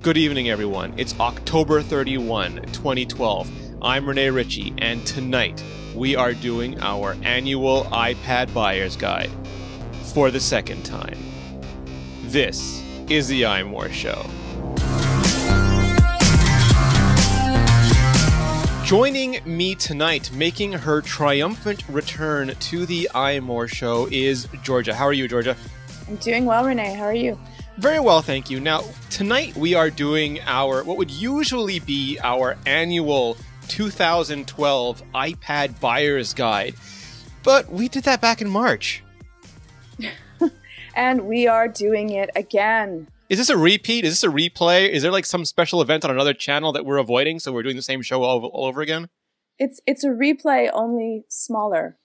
Good evening, everyone. It's October 31, 2012. I'm Rene Ritchie, and tonight we are doing our annual iPad Buyer's Guide for the second time. This is the iMore Show. Joining me tonight, making her triumphant return to the iMore Show, is Georgia. How are you, Georgia? I'm doing well, Rene. How are you? Very well, thank you. Now, tonight we are doing our, what would usually be our annual 2012 iPad Buyer's Guide. But we did that back in March. And we are doing it again. Is this a repeat? Is this a replay? Is there like some special event on another channel that we're avoiding, so we're doing the same show all over again? It's a replay, only smaller.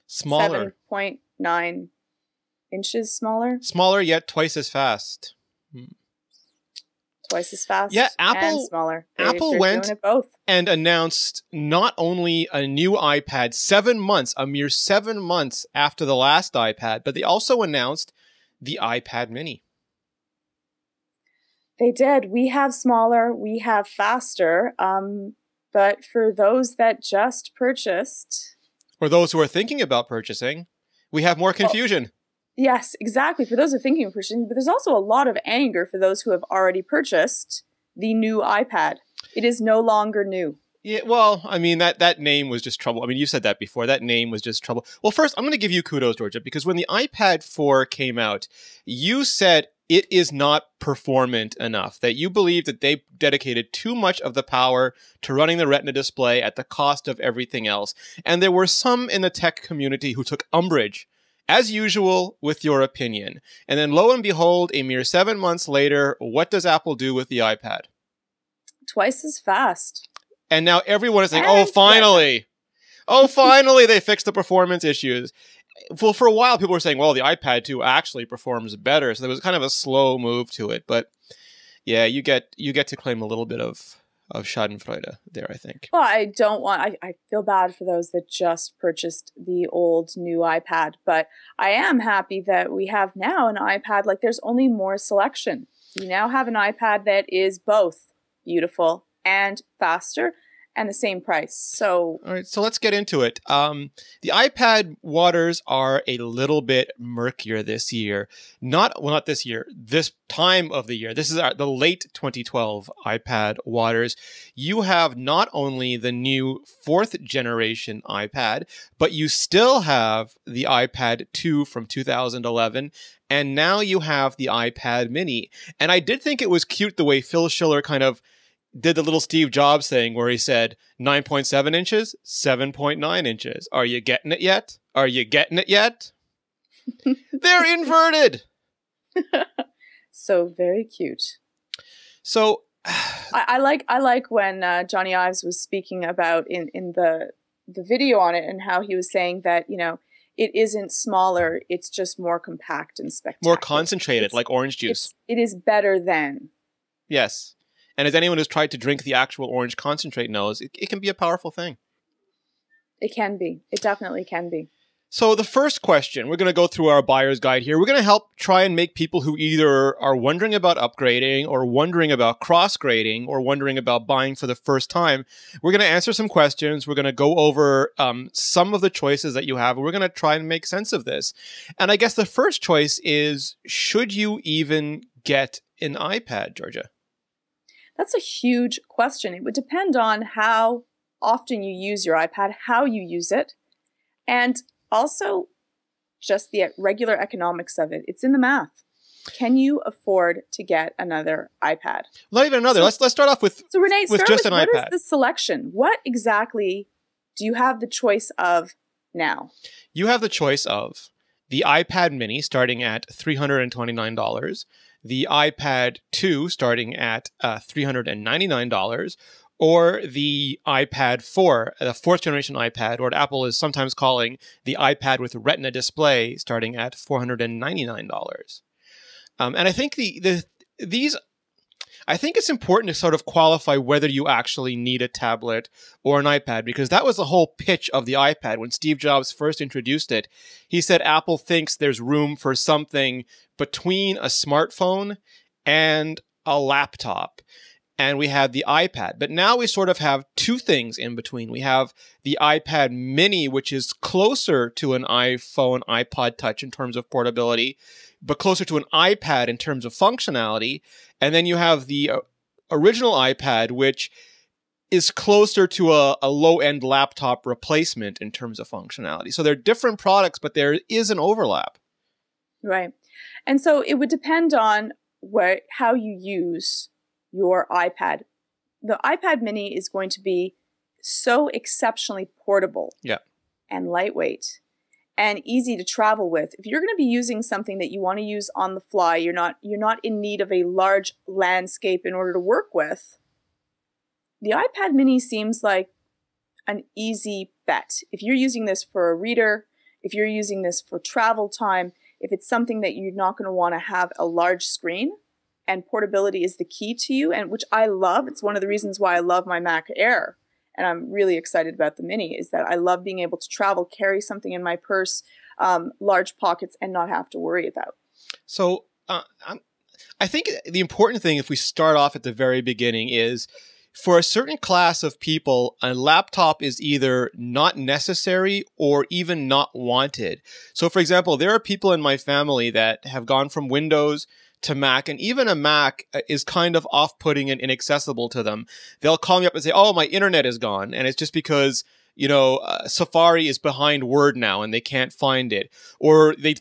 Smaller. 7.9 inches smaller. Smaller, yet twice as fast. Twice as fast. Yeah, Apple. And smaller. They're went doing it both. And announced not only a new iPad 7 months, a mere 7 months after the last iPad, but they also announced the iPad Mini. They did. We have smaller. We have faster. But for those that just purchased, For those who are thinking about purchasing, we have more confusion. yes, exactly. For those who are thinking of purchasing, but there's also a lot of anger for those who have already purchased the new iPad. It is no longer new. Yeah, well, I mean, that name was just trouble. I mean, you said that before. That name was just trouble. Well, first, I'm going to give you kudos, Georgia, because when the iPad 4 came out, you said it is not performant enough, that you believe that they dedicated too much of the power to running the Retina display at the cost of everything else. And there were some in the tech community who took umbrage, as usual, with your opinion. And then lo and behold, a mere 7 months later, what does Apple do with the iPad? Twice as fast. And now everyone is saying, oh, finally. Oh, finally they fixed the performance issues. Well, for a while, people were saying, well, the iPad 2 actually performs better. So there was kind of a slow move to it. But yeah, you get to claim a little bit of Schadenfreude there, I think. Well, I feel bad for those that just purchased the old new iPad, but I am happy that we have now an iPad, like there's only more selection. You now have an iPad that is both beautiful and faster and the same price. So, all right, so let's get into it. The iPad waters are a little bit murkier this year. Not this year, this time of the year. This is the late 2012 iPad waters. You have not only the new 4th generation iPad, but you still have the iPad 2 from 2011. And now you have the iPad Mini. And I did think it was cute the way Phil Schiller kind of did the little Steve Jobs thing where he said 9.7 inches, 7.9 inches. Are you getting it yet? Are you getting it yet? They're inverted. So very cute. So I like when Johnny Ives was speaking about in the video on it and how he was saying that, you know, it isn't smaller, it's just more compact and spectacular. More concentrated, like orange juice. It is better than. Yes. And as anyone who's tried to drink the actual orange concentrate knows, it can be a powerful thing. It can be. It definitely can be. So the first question, we're going to go through our buyer's guide here. We're going to help try and make people who either are wondering about upgrading or wondering about cross-grading or wondering about buying for the first time. We're going to answer some questions. We're going to go over some of the choices that you have. And we're going to try and make sense of this. And I guess the first choice is, should you even get an iPad, Georgia? That's a huge question. It would depend on how often you use your iPad, how you use it, and also just the regular economics of it. It's in the math. Can you afford to get another iPad? Not even another. Let's start off with Rene, just an iPad. What is the selection? What exactly do you have the choice of now? You have the choice of the iPad Mini starting at $329, the iPad 2 starting at $399, or the iPad 4, the 4th generation iPad, or what Apple is sometimes calling the iPad with Retina display, starting at $499. And I think I think it's important to sort of qualify whether you actually need a tablet or an iPad, because that was the whole pitch of the iPad. When Steve Jobs first introduced it, he said Apple thinks there's room for something between a smartphone and a laptop, and we had the iPad. But now we sort of have two things in between. We have the iPad mini, which is closer to an iPhone, iPod Touch in terms of portability, but closer to an iPad in terms of functionality. And then you have the original iPad, which is closer to a low-end laptop replacement in terms of functionality. So they're different products, but there is an overlap. Right. And so it would depend on how you use your iPad. The iPad mini is going to be so exceptionally portable and lightweight and easy to travel with. If you're going to be using something that you want to use on the fly, you're not in need of a large landscape in order to work with, the iPad mini seems like an easy bet. If you're using this for a reader, if you're using this for travel time, if it's something that you're not going to want to have a large screen, and portability is the key to you, and which I love. It's one of the reasons why I love my Mac Air, and I'm really excited about the Mini, is that I love being able to travel, carry something in my purse, large pockets, and not have to worry about. So I think the important thing, if we start off at the very beginning, is for a certain class of people, a laptop is either not necessary or even not wanted. So, for example, there are people in my family that have gone from Windows to Mac, and even a Mac is kind of off-putting and inaccessible to them. They'll call me up and say, oh, my internet is gone. And it's just because, Safari is behind Word now and they can't find it. Or they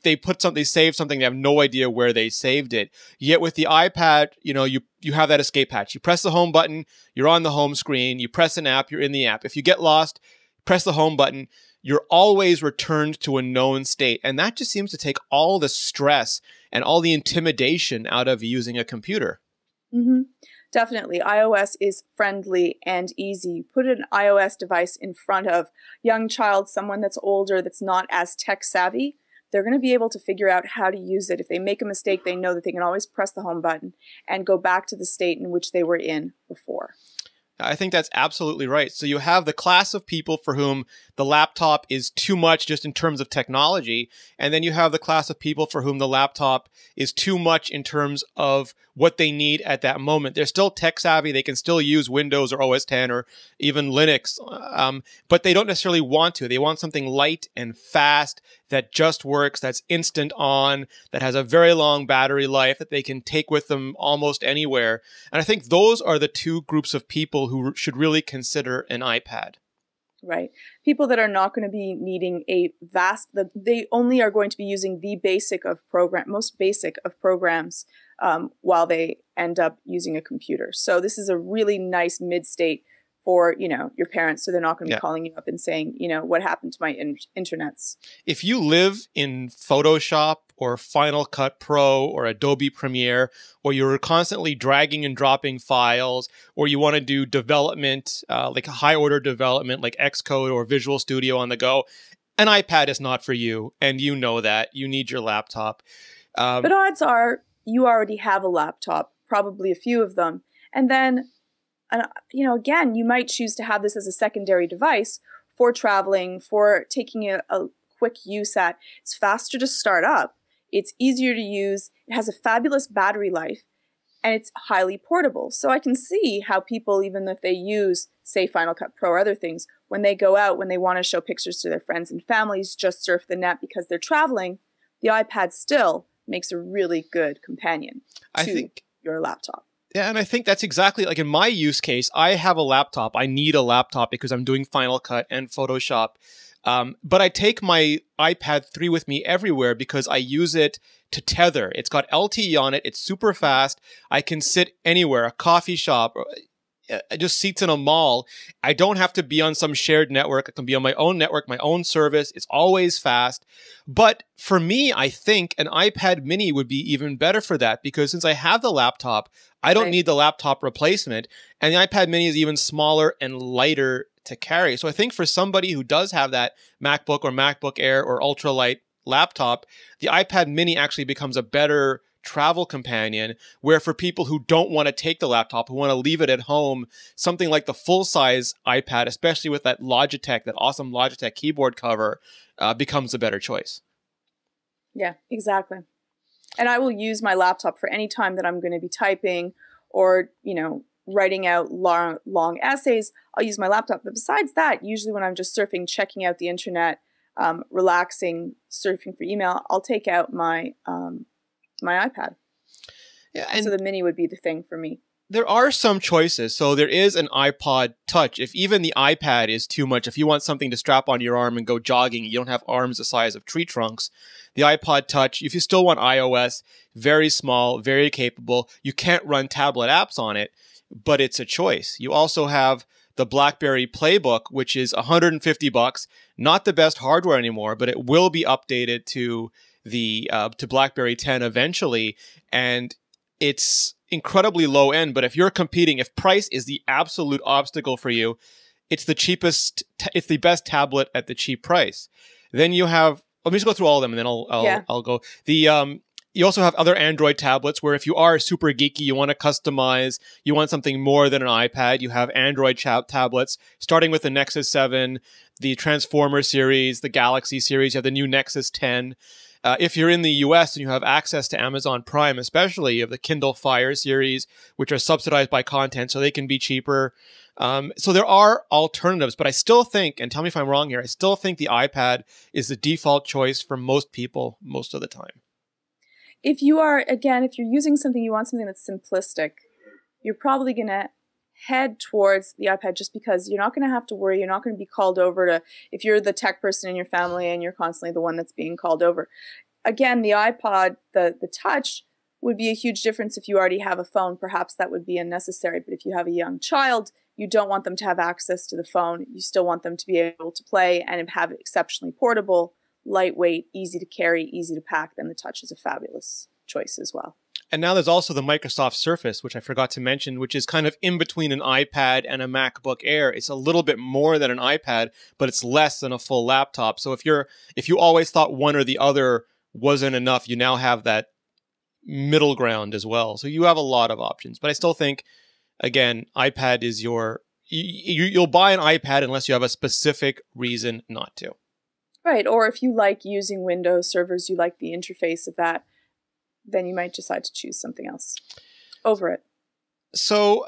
save something, they have no idea where they saved it. Yet with the iPad, you have that escape hatch. You press the home button, you're on the home screen, you press an app, you're in the app. If you get lost, press the home button, you're always returned to a known state. And that just seems to take all the stress and all the intimidation out of using a computer. Mm-hmm. Definitely. iOS is friendly and easy. Put an iOS device in front of a young child, someone that's older, that's not as tech savvy. They're going to be able to figure out how to use it. If they make a mistake, they know that they can always press the home button and go back to the state in which they were in before. I think that's absolutely right. So you have the class of people for whom the laptop is too much just in terms of technology. And then you have the class of people for whom the laptop is too much in terms of what they need at that moment. They're still tech savvy. They can still use Windows or OS X or even Linux, but they don't necessarily want to. They want something light and fast that just works, that's instant on, that has a very long battery life that they can take with them almost anywhere. And I think those are the two groups of people who should really consider an iPad. Right. People that are not going to be needing they only are going to be using most basic of programs while they end up using a computer. So this is a really nice mid-state for, your parents, so they're not going to be calling you up and saying, what happened to my internets. If you live in Photoshop or Final Cut Pro or Adobe Premiere, or you're constantly dragging and dropping files, or you want to do development, like high order development, like Xcode or Visual Studio on the go, an iPad is not for you. And you know that. You need your laptop. But odds are you already have a laptop, probably a few of them. And then, again, you might choose to have this as a secondary device for traveling, for taking a quick use at. It's faster to start up. It's easier to use. It has a fabulous battery life, and it's highly portable. So I can see how people, even if they use, say, Final Cut Pro or other things, when they go out, when they want to show pictures to their friends and families, just surf the net because they're traveling, the iPad still makes a really good companion to your laptop. Yeah, and I think that's exactly, like in my use case, I have a laptop. I need a laptop because I'm doing Final Cut and Photoshop. But I take my iPad 3 with me everywhere because I use it to tether. It's got LTE on it. It's super fast. I can sit anywhere, a coffee shop, just seats in a mall. I don't have to be on some shared network. I can be on my own network, my own service. It's always fast. But for me, I think an iPad mini would be even better for that because since I have the laptop, I don't need the laptop replacement. And the iPad mini is even smaller and lighter to carry. So I think for somebody who does have that MacBook or MacBook Air or ultralight laptop, the iPad mini actually becomes a better travel companion, where for people who don't want to take the laptop, who want to leave it at home, something like the full-size iPad, especially with that awesome Logitech keyboard cover, becomes a better choice. Yeah, exactly. And I will use my laptop for any time that I'm going to be typing or, writing out long essays, I'll use my laptop. But besides that, usually when I'm just surfing, checking out the internet, relaxing, surfing for email, I'll take out my my iPad. Yeah, and so the mini would be the thing for me. There are some choices. So there is an iPod Touch. If even the iPad is too much, if you want something to strap on your arm and go jogging, you don't have arms the size of tree trunks, the iPod Touch, if you still want iOS, very small, very capable. You can't run tablet apps on it, but it's a choice. You also have the BlackBerry Playbook, which is $150, not the best hardware anymore, but it will be updated to the to BlackBerry 10 eventually, and it's incredibly low end. But if you're competing, if price is the absolute obstacle for you, it's the cheapest, it's the best tablet at the cheap price. Then you have, let me just go through all of them and then I'll go. You also have other Android tablets where if you are super geeky, you want to customize, you want something more than an iPad, you have Android tablets, starting with the Nexus 7, the Transformer series, the Galaxy series, you have the new Nexus 10. If you're in the US and you have access to Amazon Prime, especially, you have the Kindle Fire series, which are subsidized by content, so they can be cheaper. So there are alternatives, but I still think, and tell me if I'm wrong here, I still think the iPad is the default choice for most people most of the time. If you're using something, you want something that's simplistic, you're probably going to head towards the iPad just because you're not going to have to worry. You're not going to be called over to, if you're the tech person in your family and you're constantly the one that's being called over. Again, the iPod, the Touch would be a huge difference if you already have a phone. Perhaps that would be unnecessary. But if you have a young child, you don't want them to have access to the phone. You still want them to be able to play and have it exceptionally portable, lightweight, easy to carry, easy to pack. Then the Touch is a fabulous choice as well. And now there's also the Microsoft Surface, which I forgot to mention, which is kind of in between an iPad and a MacBook Air. It's a little bit more than an iPad, but it's less than a full laptop. So if you always thought one or the other wasn't enough, you now have that middle ground as well. So you have a lot of options. But I still think, again, iPad is you'll buy an iPad unless you have a specific reason not to. Right. Or if you like using Windows servers, you like the interface of that, then you might decide to choose something else over it. So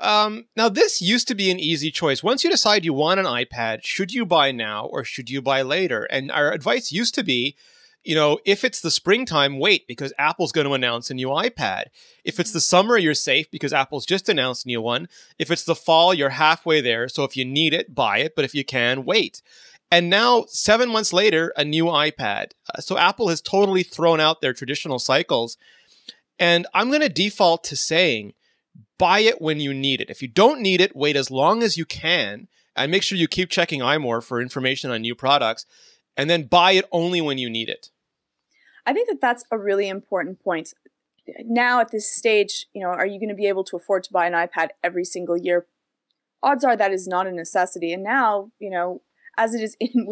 now this used to be an easy choice. Once you decide you want an iPad, should you buy now or should you buy later? And our advice used to be, if it's the springtime, wait, because Apple's going to announce a new iPad. If it's the summer, you're safe because Apple's just announced a new one. If it's the fall, you're halfway there. So if you need it, buy it. But if you can, wait. And now, 7 months later, a new iPad. So Apple has totally thrown out their traditional cycles. And I'm going to default to saying, buy it when you need it. If you don't need it, wait as long as you can. And make sure you keep checking iMore for information on new products. And then buy it only when you need it. I think that that's a really important point. Now at this stage, are you going to be able to afford to buy an iPad every single year? Odds are that is not a necessity. And now, as it is in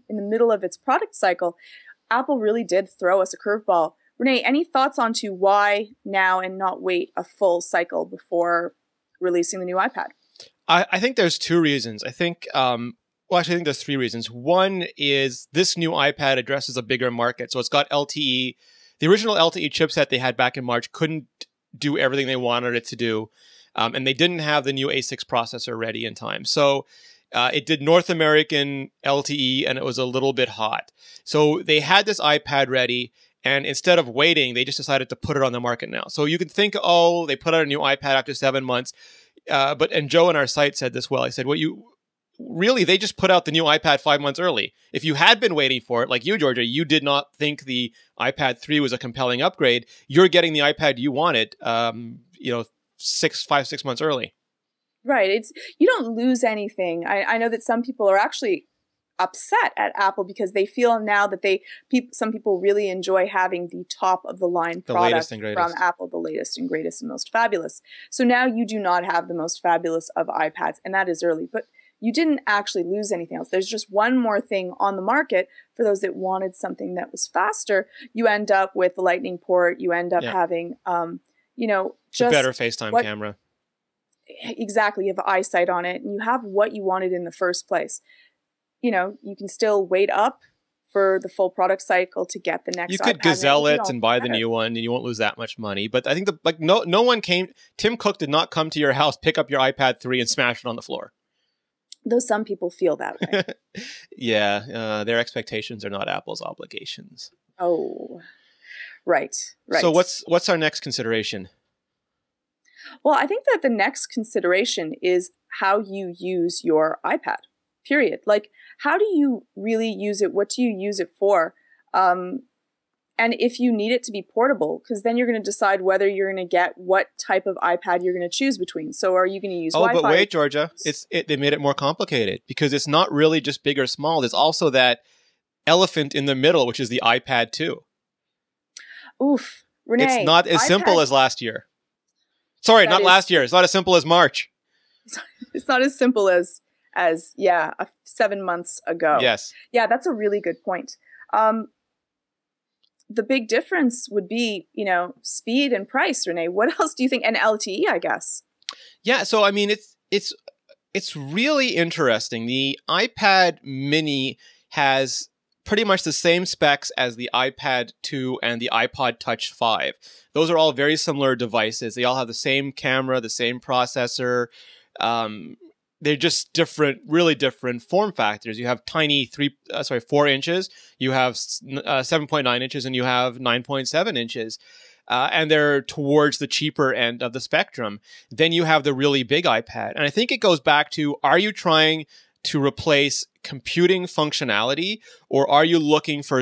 the middle of its product cycle, Apple really did throw us a curveball. Rene, any thoughts onto why now and not wait a full cycle before releasing the new iPad? I think there's two reasons. I think I think there's three reasons. One is this new iPad addresses a bigger market. So it's got LTE. The original LTE chipset they had back in March couldn't do everything they wanted it to do. And they didn't have the new A6 processor ready in time. So it did North American LTE and it was a little bit hot. So they had this iPad ready. And instead of waiting, they just decided to put it on the market now. So you can think, oh, they put out a new iPad after 7 months. And Joe on our site said this well. I said, they just put out the new iPad 5 months early. If you had been waiting for it, like you, Georgia, you did not think the iPad 3 was a compelling upgrade. You're getting the iPad you wanted, 6 months early. Right. You don't lose anything. I know that some people are actually upset at Apple because they feel now that some people really enjoy having the top of the line product from Apple, the latest and greatest and most fabulous. So now you do not have the most fabulous of iPads, and that is early. But you didn't actually lose anything else. There's just one more thing on the market for those that wanted something that was faster. You end up with the Lightning port. You end up having, just a better FaceTime camera. Exactly. You have eyesight on it, and you have what you wanted in the first place. You can still wait up for the full product cycle to get the next You could iPad. gazelle And it and buy the new one, and you won't lose that much money. But I think no one came. Tim Cook did not come to your house, pick up your iPad 3, and smash it on the floor. Though some people feel that way. Yeah, their expectations are not Apple's obligations. Oh, right. So what's our next consideration? Well, I think that the next consideration is how you use your iPad, period. Like, how do you really use it? What do you use it for? And if you need it to be portable, because then you're going to decide whether you're going to get what type of iPad you're going to choose between. So are you going to use Wi-Fi? Oh, but wait, Georgia, they made it more complicated because it's not really just big or small. There's also that elephant in the middle, which is the iPad 2. Oof, Rene. It's not as simple as last year. Sorry, not last year. It's not as simple as March. It's not as simple as 7 months ago. Yes. Yeah, that's a really good point. The big difference would be, speed and price, Rene. What else do you think? And LTE, I guess. Yeah, so I mean, it's really interesting. The iPad Mini has pretty much the same specs as the iPad 2 and the iPod Touch 5. Those are all very similar devices. They all have the same camera, the same processor. They're just different, really different form factors. You have tiny 4 inches, you have 7.9 inches, and you have 9.7 inches. And they're towards the cheaper end of the spectrum. Then you have the really big iPad. And I think it goes back to, are you trying to replace computing functionality, or are you looking for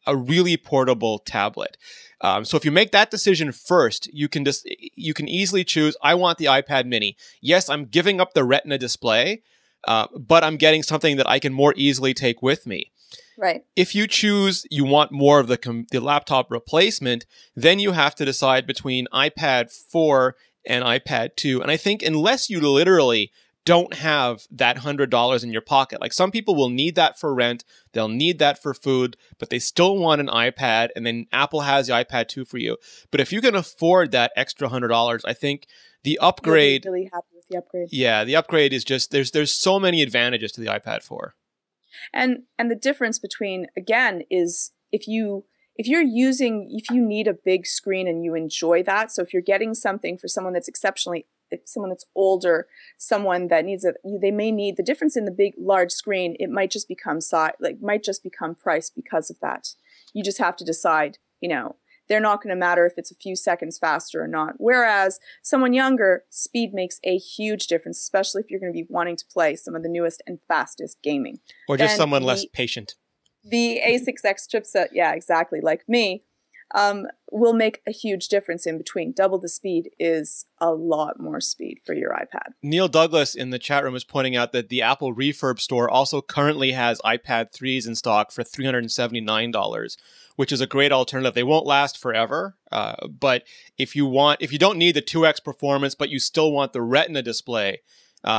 a really portable tablet? So if you make that decision first, you can easily choose, I want the iPad Mini. Yes, I'm giving up the Retina display, but I'm getting something that I can more easily take with me. Right. If you choose you want more of the laptop replacement, then you have to decide between iPad 4 and iPad 2. And I think unless you literally don't have that $100 in your pocket. Like, some people will need that for rent, they'll need that for food, but they still want an iPad, and then Apple has the iPad 2 for you. But if you can afford that extra $100, I think the upgrade... You'll be really happy with the upgrade. Yeah, the upgrade is just, there's so many advantages to the iPad 4. And the difference between, again, is if you need a big screen and you enjoy that, so if you're getting something for someone that's someone that's older, someone that needs they may need the difference in the large screen. It might just become price because of that. You just have to decide, they're not going to matter if it's a few seconds faster or not. Whereas someone younger, speed makes a huge difference, especially if you're going to be wanting to play some of the newest and fastest gaming. Or just someone less patient. The A6X chipset, yeah, exactly, like me, will make a huge difference in between. Double the speed is a lot more speed for your iPad. Neil Douglas in the chat room is pointing out that the Apple Refurb store also currently has iPad 3s in stock for $379, which is a great alternative. They won't last forever, but if you don't need the 2x performance, but you still want the Retina display,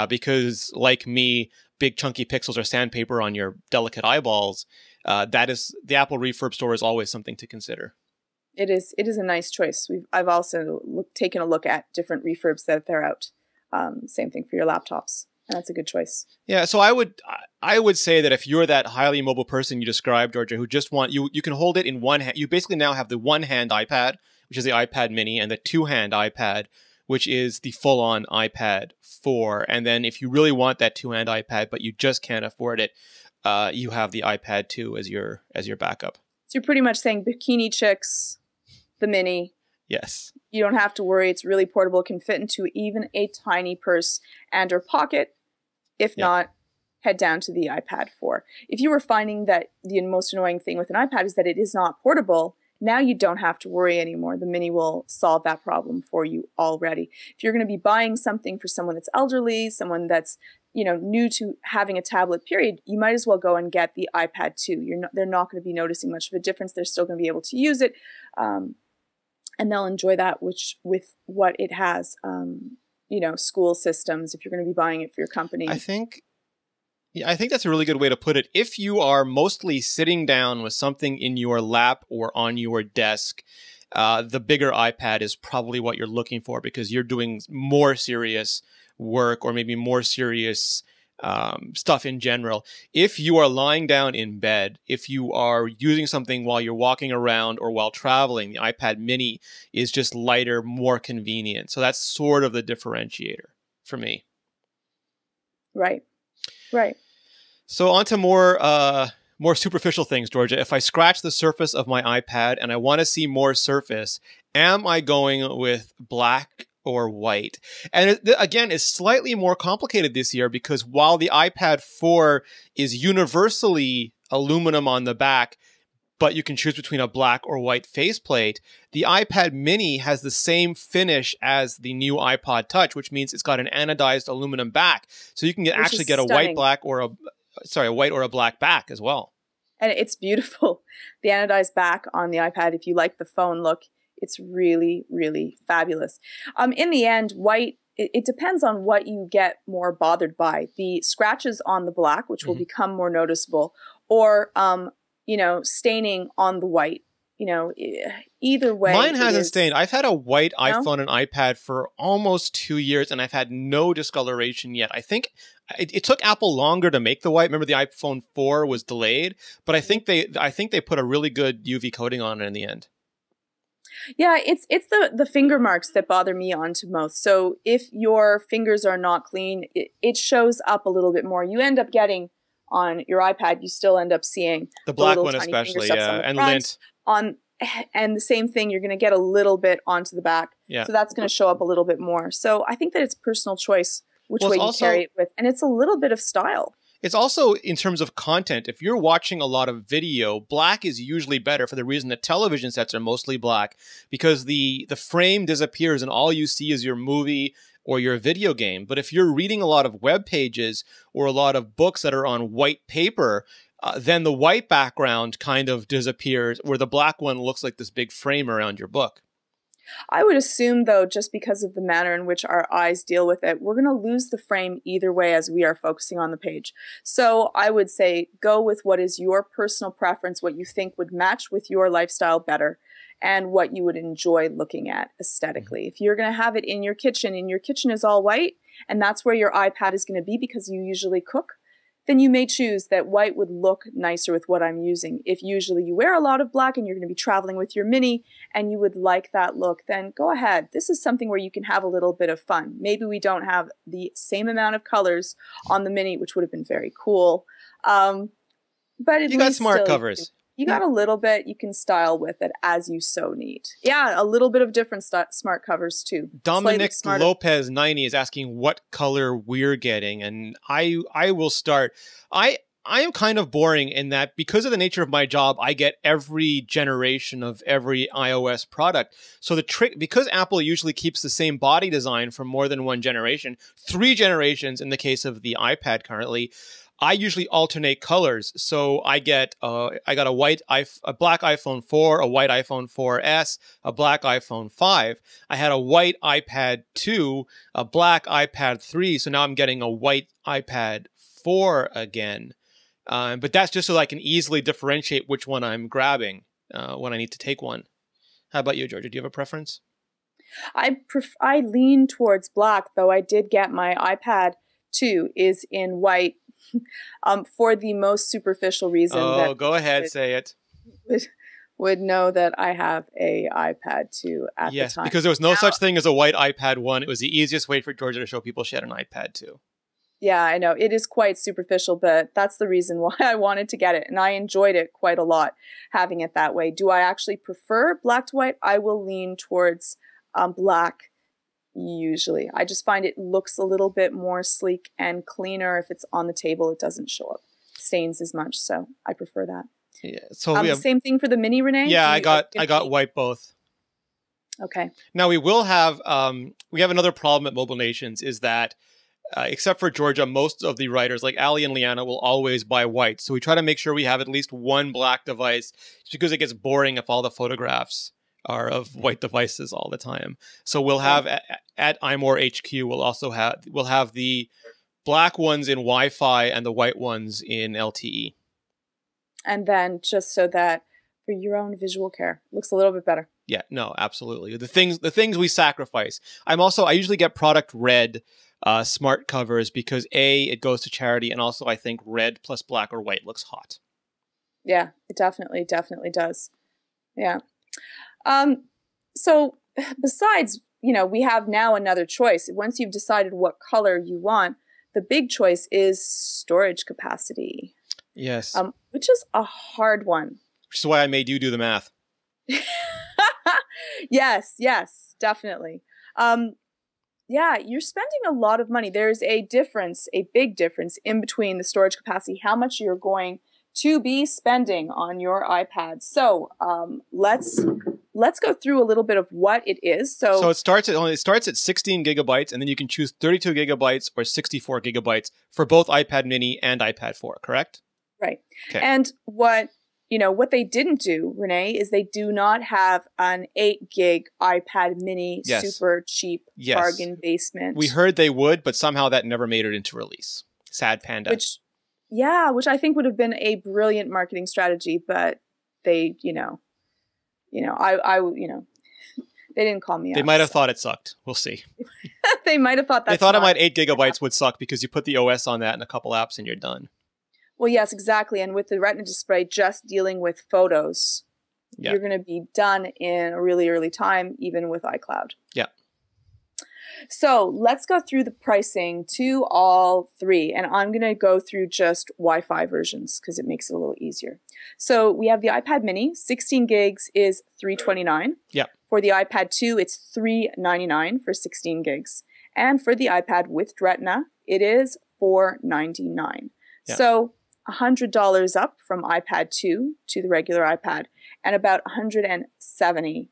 because like me, big chunky pixels are sandpaper on your delicate eyeballs, the Apple Refurb store is always something to consider. It is a nice choice. I've also taken a look at different refurbs that they're out. Same thing for your laptops. And that's a good choice. Yeah, so I would say that if you're that highly mobile person you described, Georgia, who just you can hold it in one hand. You basically now have the one-hand iPad, which is the iPad Mini, and the two-hand iPad, which is the full-on iPad 4. And then if you really want that two-hand iPad, but you just can't afford it, you have the iPad 2 as your backup. So you're pretty much saying bikini chicks, the Mini. Yes. You don't have to worry. It's really portable. It can fit into even a tiny purse and or pocket. If not, head down to the iPad 4. If you were finding that the most annoying thing with an iPad is that it is not portable, now you don't have to worry anymore. The Mini will solve that problem for you already. If you're going to be buying something for someone that's elderly, someone that's new to having a tablet, period, you might as well go and get the iPad 2. They're not going to be noticing much of a difference. They're still going to be able to use it. And they'll enjoy that with what it has, school systems, if you're going to be buying it for your company. I think that's a really good way to put it. If you are mostly sitting down with something in your lap or on your desk, the bigger iPad is probably what you're looking for, because you're doing more serious work or maybe more serious stuff in general. If you are lying down in bed, if you are using something while you're walking around or while traveling, the iPad mini is just lighter, more convenient. So that's sort of the differentiator for me. Right. Right. So on to more superficial things, Georgia. If I scratch the surface of my iPad and I want to see more surface, am I going with black or white? And again, it's slightly more complicated this year because while the iPad 4 is universally aluminum on the back, but you can choose between a black or white faceplate, the iPad mini has the same finish as the new iPod Touch, which means it's got an anodized aluminum back. So you can actually get a white, black, or a white or a black back as well. And it's beautiful. The anodized back on the iPad, if you like the phone look, it's really, really fabulous. In the end, white, it depends on what you get more bothered by. The scratches on the black, which will become more noticeable, or, staining on the white. Either way. Mine hasn't stained. I've had a white iPhone and iPad for almost 2 years, and I've had no discoloration yet. I think it took Apple longer to make the white. Remember, the iPhone 4 was delayed, but I think they put a really good UV coating on it in the end. Yeah, it's the finger marks that bother me onto most. So if your fingers are not clean, it shows up a little bit more. You end up getting on your iPad, you still end up seeing the black one especially, yeah, and lint. And the same thing, you're going to get a little bit onto the back. Yeah. So that's going to show up a little bit more. So I think that it's personal choice which way you carry it with. And it's a little bit of style. It's also in terms of content. If you're watching a lot of video, black is usually better for the reason that television sets are mostly black because the frame disappears and all you see is your movie or your video game. But if you're reading a lot of web pages or a lot of books that are on white paper, then the white background kind of disappears where the black one looks like this big frame around your book. I would assume, though, just because of the manner in which our eyes deal with it, we're going to lose the frame either way as we are focusing on the page. So I would say go with what is your personal preference, what you think would match with your lifestyle better, and what you would enjoy looking at aesthetically. If you're going to have it in your kitchen and your kitchen is all white, and that's where your iPad is going to be because you usually cook, then you may choose that white would look nicer with what I'm using. If usually you wear a lot of black and you're going to be traveling with your mini and you would like that look, then go ahead. This is something where you can have a little bit of fun. Maybe we don't have the same amount of colors on the mini, which would have been very cool. But you got smart covers. You got a little bit you can style with it as you so need. Yeah, a little bit of different smart covers too. Dominic Lopez 90 is asking what color we're getting, and I will start. I am kind of boring in that because of the nature of my job, I get every generation of every iOS product. So the trick, because Apple usually keeps the same body design for more than one generation, 3 generations in the case of the iPad currently, I usually alternate colors. So I got a black iPhone 4, a white iPhone 4S, a black iPhone 5. I had a white iPad 2, a black iPad 3. So now I'm getting a white iPad 4 again. But that's just so I can easily differentiate which one I'm grabbing when I need to take one. How about you, Georgia? Do you have a preference? I lean towards black, though I did get my iPad 2 is in white. For the most superficial reason. Go ahead, say it. Would know that I have a iPad 2 at the time. Yes, because there was no such thing as a white iPad 1. It was the easiest way for Georgia to show people she had an iPad 2. Yeah, I know. It is quite superficial, but that's the reason why I wanted to get it. And I enjoyed it quite a lot, having it that way. Do I actually prefer black to white? I will lean towards black. Usually. I just find it looks a little bit more sleek and cleaner. If it's on the table, it doesn't show up stains as much. So I prefer that. Yeah. So we have, same thing for the mini, Rene? Yeah, I got white both. Okay. Now we will have another problem at Mobile Nations is that except for Georgia, most of the writers like Ali and Liana will always buy white. So we try to make sure we have at least one black device just because it gets boring if all the photographs are of white devices all the time. So we'll have at iMore HQ, we'll have the black ones in Wi-Fi and the white ones in LTE. And then just so that for your own visual care, looks a little bit better. Yeah, no, absolutely. The things we sacrifice. I usually get product red smart covers because A, it goes to charity, and also I think red plus black or white looks hot. Yeah, it definitely does. Yeah. So besides, we have now another choice. Once you've decided what color you want, the big choice is storage capacity. Yes. Which is a hard one. Which is why I made you do the math. Yes, definitely. Yeah, you're spending a lot of money. There's a big difference in between the storage capacity, how much you're going to be spending on your iPad. So let's go through a little bit of what it is. So it starts at 16 gigabytes, and then you can choose 32 gigabytes or 64 gigabytes for both iPad Mini and iPad 4, correct? Right. Okay. And what they didn't do, Rene, is they do not have an 8 gig iPad Mini, super cheap bargain basement. We heard they would, but somehow that never made it into release. Sad panda. Which I think would have been a brilliant marketing strategy, but they, they didn't call me out. They might have thought it sucked. We'll see. They might have thought that. They thought it might 8 gigabytes would suck because you put the OS on that and a couple apps and you're done. Well, yes, exactly. And with the Retina display just dealing with photos, you're going to be done in a really early time, even with iCloud. Yeah. So let's go through the pricing to all three. And I'm going to go through just Wi-Fi versions because it makes it a little easier. So we have the iPad Mini, 16 gigs is $329. Yeah. For the iPad 2, it's $399 for 16 gigs. And for the iPad with Retina, it is $499. Yeah. So $100 up from iPad 2 to the regular iPad, and about 170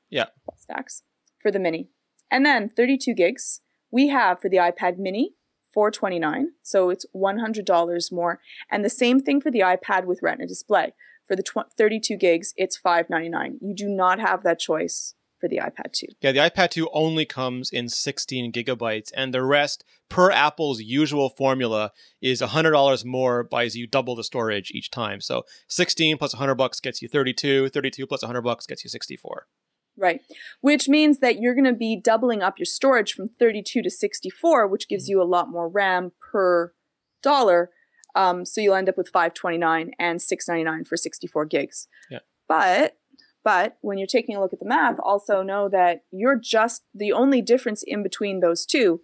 stacks for the Mini. And then 32 gigs we have for the iPad Mini, $429, so it's $100 more. And the same thing for the iPad with Retina display. For the 32 gigs, it's $599. You do not have that choice for the iPad 2. Yeah, the iPad 2 only comes in 16 gigabytes, and the rest, per Apple's usual formula, is $100 more, buys you double the storage each time. So 16 plus $100 gets you 32, 32 plus $100 gets you 64. Right, which means that you're going to be doubling up your storage from 32 to 64, which gives you a lot more RAM per dollar. So you'll end up with $529 and $699 for 64 gigs. Yeah. But when you're taking a look at the math, also know that the only difference in between those two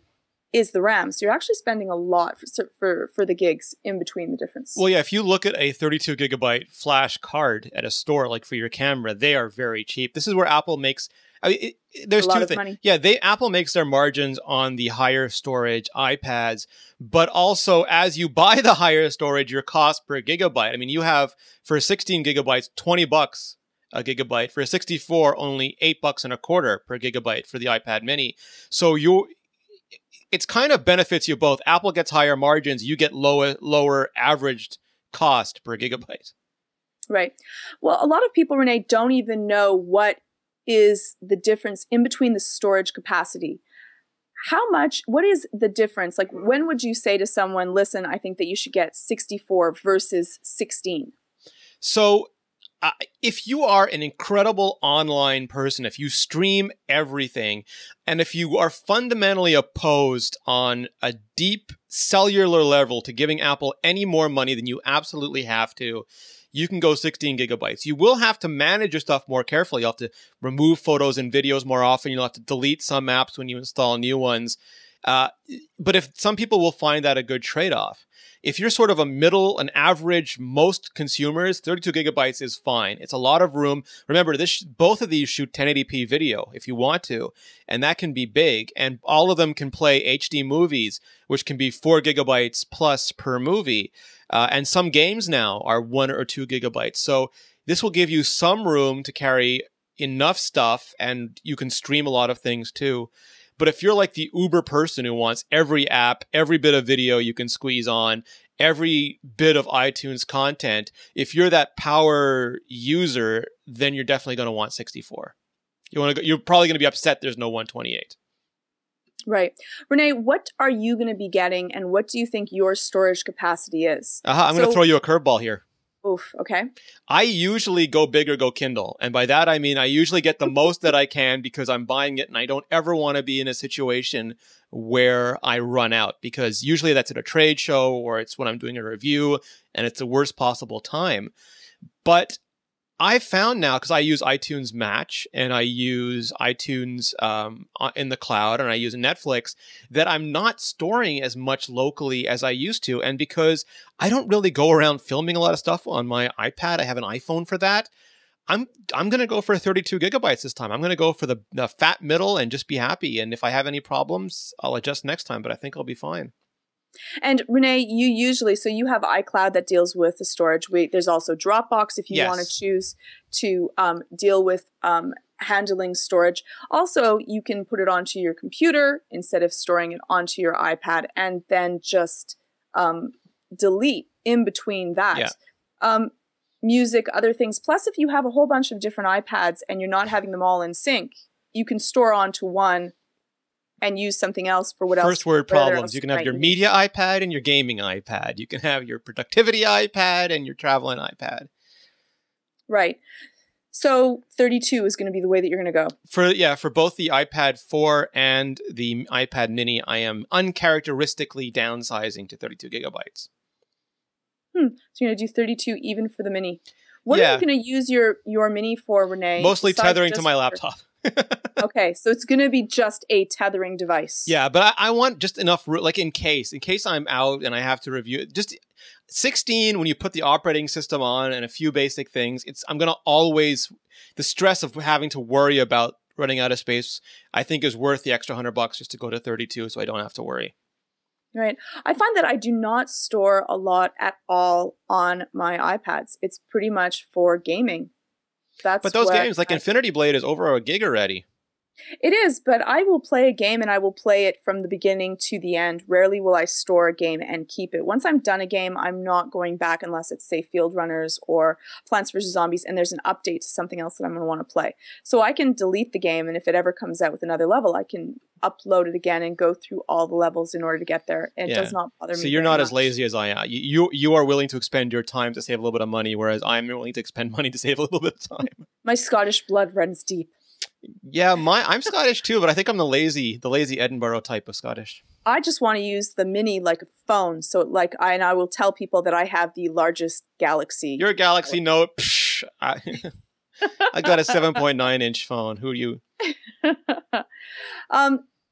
is the RAM. So you're actually spending a lot for the gigs in between the difference. Well, yeah, if you look at a 32 gigabyte flash card at a store, like for your camera, they are very cheap. This is where Apple makes, there's two things. Money. Yeah, Apple makes their margins on the higher storage iPads, but also as you buy the higher storage, your cost per gigabyte. I mean, you have for 16 gigabytes, $20 a gigabyte. For a 64, only $8.25 per gigabyte for the iPad Mini. So it's kind of benefits you both. Apple gets higher margins, you get lower averaged cost per gigabyte. Right. Well, a lot of people, Rene, don't even know what is the difference in between the storage capacity. What is the difference? Like, when would you say to someone, listen, I think that you should get 64 versus 16? So if you are an incredible online person, if you stream everything, and if you are fundamentally opposed on a deep cellular level to giving Apple any more money than you absolutely have to, you can go 16 gigabytes. You will have to manage your stuff more carefully. You'll have to remove photos and videos more often. You'll have to delete some apps when you install new ones. But if some people will find that a good trade-off. If you're sort of an average, most consumers, 32 gigabytes is fine. It's a lot of room. Remember, both of these shoot 1080p video if you want to, and that can be big. And all of them can play HD movies, which can be 4 gigabytes plus per movie. And some games now are 1 or 2 gigabytes. So this will give you some room to carry enough stuff, and you can stream a lot of things too. But if you're like the Uber person who wants every app, every bit of video you can squeeze on, every bit of iTunes content, if you're that power user, then you're definitely going to want 64. You're probably going to be upset there's no 128. Right. Rene, what are you going to be getting, and what do you think your storage capacity is? I'm going to throw you a curveball here. Oof. Okay. I usually go big or go Kindle. And by that, I mean I usually get the most that I can because I'm buying it and I don't ever want to be in a situation where I run out, because usually that's at a trade show or it's when I'm doing a review and it's the worst possible time. But I found now, because I use iTunes Match and I use iTunes in the cloud and I use Netflix, that I'm not storing as much locally as I used to. And because I don't really go around filming a lot of stuff on my iPad, I have an iPhone for that. I'm going to go for 32 gigabytes this time. I'm going to go for the fat middle and just be happy. And if I have any problems, I'll adjust next time, but I think I'll be fine. And Rene, you usually, so you have iCloud that deals with the storage. There's also Dropbox if you want to choose to deal with handling storage. Also, you can put it onto your computer instead of storing it onto your iPad, and then just delete in between that. Yeah. Music, other things. Plus, if you have a whole bunch of different iPads and you're not having them all in sync, you can store onto one and use something else for what else. First word problems. You can have your media iPad and your gaming iPad. You can have your productivity iPad and your traveling iPad. Right. So 32 is going to be the way that you're going to go. For both the iPad 4 and the iPad mini, I am uncharacteristically downsizing to 32 gigabytes. So you're going to do 32 even for the mini. What are you going to use your mini for, Rene? Mostly tethering to my laptop. Okay, so it's going to be just a tethering device. Yeah, but I want just enough, like in case I'm out and I have to review it. Just 16, when you put the operating system on and a few basic things, I'm going to always, the stress of having to worry about running out of space, I think is worth the extra $100 just to go to 32 so I don't have to worry. Right. I find that I do not store a lot at all on my iPads. It's pretty much for gaming. But those games, like Infinity Blade, is over a gig already. It is, but I will play a game and I will play it from the beginning to the end. Rarely will I store a game and keep it. Once I'm done a game, I'm not going back unless it's, say, Field Runners or Plants vs. Zombies, and there's an update to something else that I'm going to want to play. So I can delete the game, and if it ever comes out with another level, I can upload it again and go through all the levels in order to get there. It does not bother me. So you're not as lazy as I am. You are willing to expend your time to save a little bit of money, whereas I'm willing to expend money to save a little bit of time. My Scottish blood runs deep. Yeah, I'm Scottish too, but I think I'm the lazy Edinburgh type of Scottish. I just want to use the mini like a phone, so I will tell people that I have the largest Galaxy. Your Galaxy Note. Psh, I got a 7.9-inch phone. Who are you?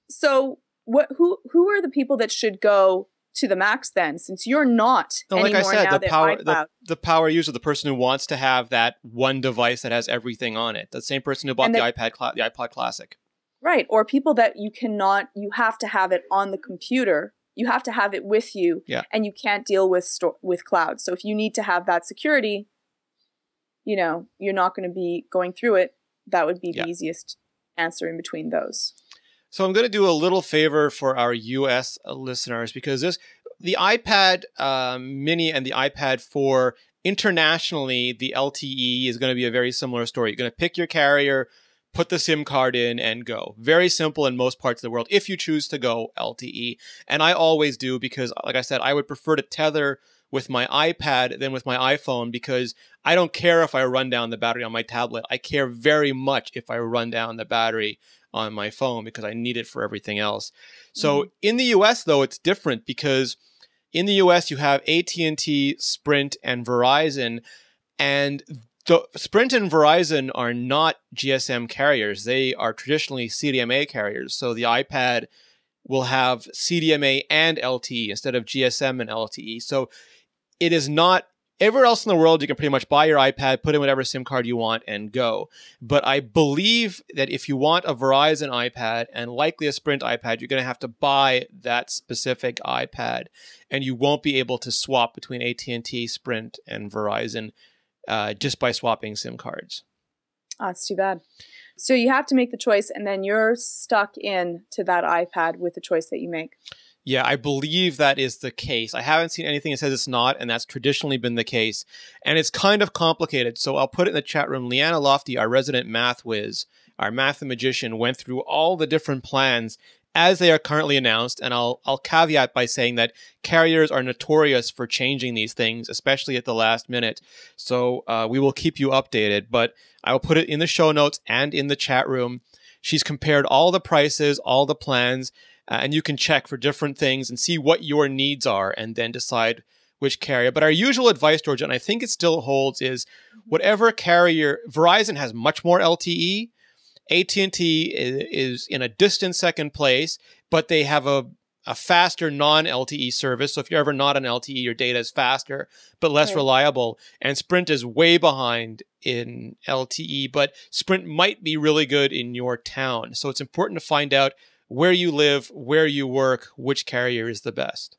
So who are the people that should go to the max then, since you're not anymore? Like I said, the power user, the person who wants to have that one device that has everything on it, the same person who bought the iPod Classic, right? Or people that you have to have it on the computer, you have to have it with you, and you can't deal with cloud. So if you need to have that security, you're not going to be going through it. That would be the easiest answer in between those. So I'm going to do a little favor for our US listeners, because the iPad mini and the iPad 4 internationally, the LTE is going to be a very similar story. You're going to pick your carrier, put the SIM card in, and go. Very simple in most parts of the world if you choose to go LTE. And I always do, because like I said, I would prefer to tether with my iPad than with my iPhone, because I don't care if I run down the battery on my tablet. I care very much if I run down the battery on my phone, because I need it for everything else. So in the US, though, it's different, because in the US you have AT&T, Sprint, and Verizon, and the Sprint and Verizon are not GSM carriers. They are traditionally CDMA carriers. So the iPad will have CDMA and LTE instead of GSM and LTE. So it is not everywhere else in the world. You can pretty much buy your iPad, put in whatever SIM card you want, and go. But I believe that if you want a Verizon iPad and likely a Sprint iPad, you're going to have to buy that specific iPad, and you won't be able to swap between AT&T, Sprint, and Verizon just by swapping SIM cards. Oh, that's too bad. So you have to make the choice, and then you're stuck in to that iPad with the choice that you make. Yeah, I believe that is the case. I haven't seen anything that says it's not, and that's traditionally been the case. And it's kind of complicated. So I'll put it in the chat room. Leanna Lofty, our resident math whiz, our math magician, went through all the different plans as they are currently announced, and I'll caveat by saying that carriers are notorious for changing these things, especially at the last minute. So we will keep you updated, but I will put it in the show notes and in the chat room. She's compared all the prices, all the plans, and you can check for different things and see what your needs are and then decide which carrier. But our usual advice, Georgia, and I think it still holds, is whatever carrier, Verizon has much more LTE. AT&T is in a distant second place, but they have a faster non-LTE service. So if you're ever not on LTE, your data is faster, but less reliable. And Sprint is way behind in LTE, but Sprint might be really good in your town. So it's important to find out where you live, where you work, which carrier is the best.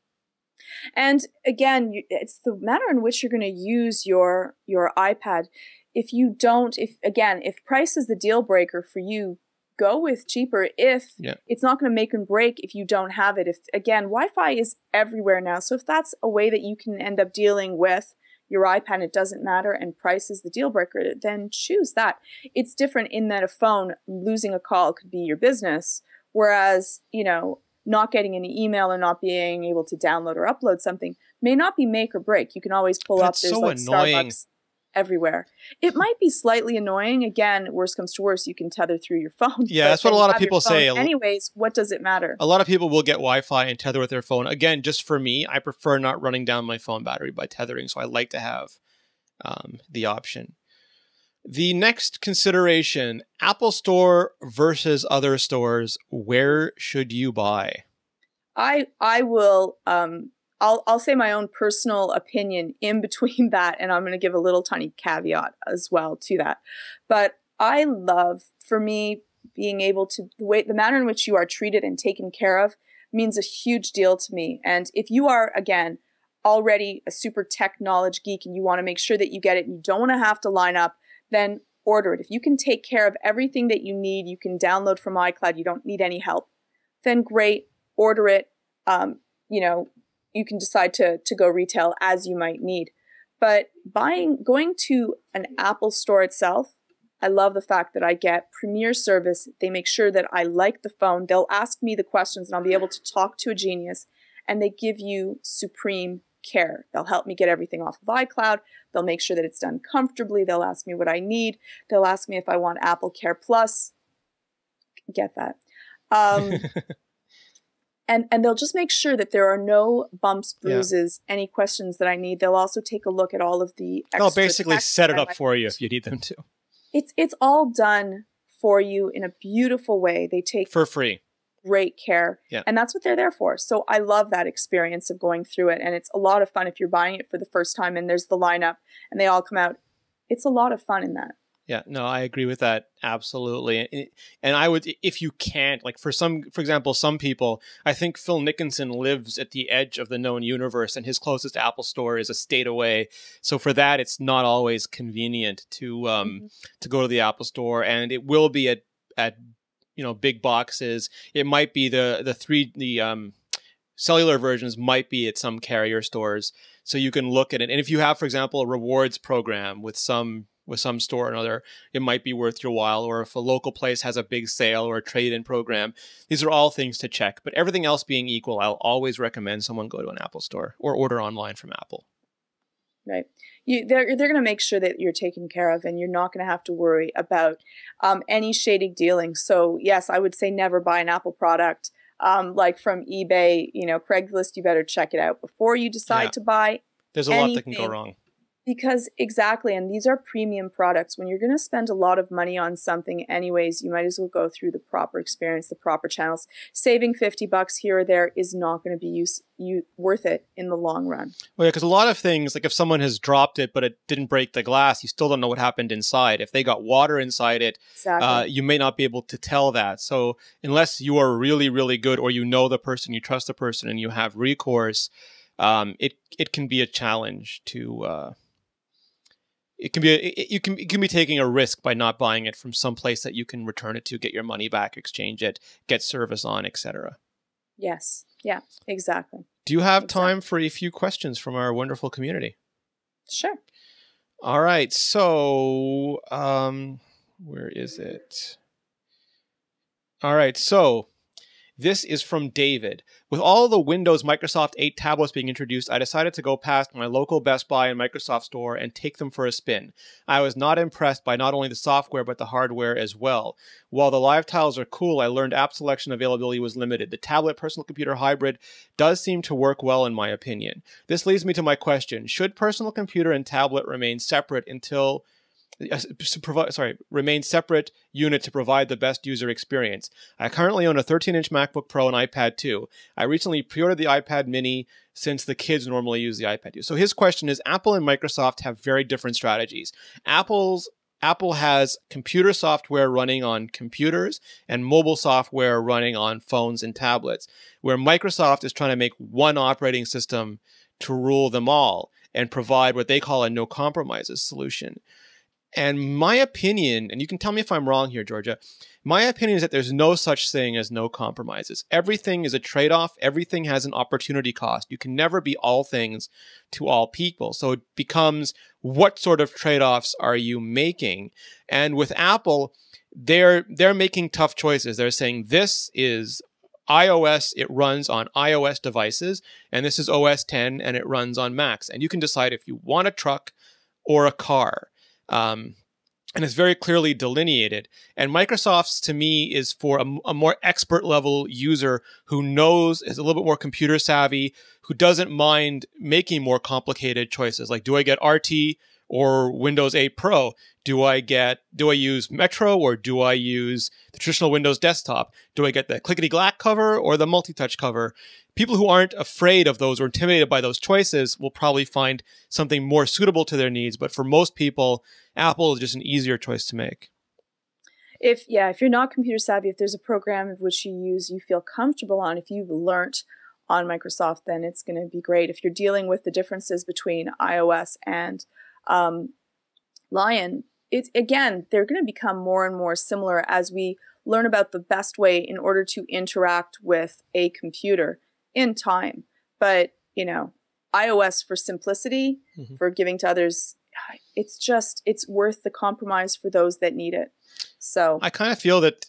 And again, it's the manner in which you're going to use your iPad. If you don't, if price is the deal breaker for you, go with cheaper. If it's not going to make and break if you don't have it. If again, Wi-Fi is everywhere now. So if that's a way that you can end up dealing with your iPad, it doesn't matter, and price is the deal breaker, then choose that. It's different in that a phone, losing a call could be your business. Whereas, not getting any email or not being able to download or upload something may not be make or break. You can always pull up. There's like annoying. Starbucks everywhere. It might be slightly annoying. Again, worst comes to worst, you can tether through your phone. Yeah, that's what a lot of people say. Anyways, what does it matter? A lot of people will get Wi-Fi and tether with their phone. Again, just for me, I prefer not running down my phone battery by tethering, so I like to have the option. The next consideration, Apple Store versus other stores. Where should you buy? I will I'll say my own personal opinion in between that, and I'm going to give a little tiny caveat as well to that. But I love, for me, being able to, the manner in which you are treated and taken care of means a huge deal to me. And if you are, again, already a super tech knowledge geek and you want to make sure that you get it and you don't want to have to line up, then order it. If you can take care of everything that you need, you can download from iCloud, you don't need any help, then great, order it. You can decide to go retail as you might need. But going to an Apple store itself, I love the fact that I get premier service. They make sure that I like the phone. They'll ask me the questions and I'll be able to talk to a genius, and they give you supreme care. They'll help me get everything off of iCloud. They'll make sure that it's done comfortably. They'll ask me what I need. They'll ask me if I want Apple Care Plus. Get that. And they'll just make sure that there are no bumps, bruises, any questions that I need. They'll also take a look at all of the extra. They'll basically set it up for you if you need them to. It's all done for you in a beautiful way. They take for free great care. Yeah. And that's what they're there for. So I love that experience of going through it. And it's a lot of fun if you're buying it for the first time and there's the lineup and they all come out. It's a lot of fun in that. Yeah, no, I agree with that. Absolutely. And I would, if you can't, like for example, some people, I think Phil Nickinson lives at the edge of the known universe and his closest Apple store is a state away. So for that, it's not always convenient to go to the Apple store, and it will be at big boxes. It might be the cellular versions might be at some carrier stores. So you can look at it. And if you have, for example, a rewards program with some store or another, it might be worth your while. Or if a local place has a big sale or a trade-in program, these are all things to check. But everything else being equal, I'll always recommend someone go to an Apple store or order online from Apple. Right. They're going to make sure that you're taken care of and you're not going to have to worry about any shady dealing. So yes, I would say never buy an Apple product like from eBay, Craigslist. You better check it out before you decide to buy. There's a lot that can go wrong. Because exactly, and these are premium products. When you're going to spend a lot of money on something anyways, you might as well go through the proper experience, the proper channels. Saving $50 here or there is not going to be worth it in the long run. Well, yeah, because a lot of things, like if someone has dropped it but it didn't break the glass, you still don't know what happened inside. If they got water inside it, you may not be able to tell that. So unless you are really, really good or you know the person, you trust the person, and you have recourse, it can be a challenge to... It can be taking a risk by not buying it from some place that you can return it to, get your money back, exchange it, get service on, etc. Yes. Yeah, exactly. Do you have time for a few questions from our wonderful community? Sure. All right. So, where is it? All right. So, This is from David. With all the Windows Microsoft 8 tablets being introduced, I decided to go past my local Best Buy and Microsoft store and take them for a spin. I was not impressed by not only the software but the hardware as well. While the live tiles are cool, I learned app selection availability was limited. The tablet personal computer hybrid does seem to work well in my opinion. This leads me to my question. Should personal computer and tablet remain separate remain separate unit to provide the best user experience? I currently own a 13-inch MacBook Pro and iPad 2. I recently pre-ordered the iPad mini since the kids normally use the iPad 2. So his question is, Apple and Microsoft have very different strategies. Apple has computer software running on computers and mobile software running on phones and tablets, where Microsoft is trying to make one operating system to rule them all and provide what they call a no compromises solution. And my opinion, and you can tell me if I'm wrong here, Georgia, my opinion is that there's no such thing as no compromises. Everything is a trade-off. Everything has an opportunity cost. You can never be all things to all people. So it becomes, what sort of trade-offs are you making? And with Apple, they're making tough choices. They're saying this is iOS, it runs on iOS devices, and this is OS 10, and it runs on Macs. And you can decide if you want a truck or a car. And it's very clearly delineated. And Microsoft's, to me, is for a more expert level user who knows, is a little bit more computer savvy, who doesn't mind making more complicated choices. Like, do I get RT or Windows 8 Pro? Do I use Metro or do I use the traditional Windows desktop? Do I get the clickety-clack cover or the multi-touch cover? People who aren't afraid of those or intimidated by those choices will probably find something more suitable to their needs. But for most people, Apple is just an easier choice to make. If you're not computer savvy, if there's a program of which you feel comfortable on, if you've learnt on Microsoft, then it's going to be great. If you're dealing with the differences between iOS and Lion, they're going to become more and more similar as we learn about the best way in order to interact with a computer in time. But, iOS for simplicity, for giving to others, it's worth the compromise for those that need it. So I kind of feel that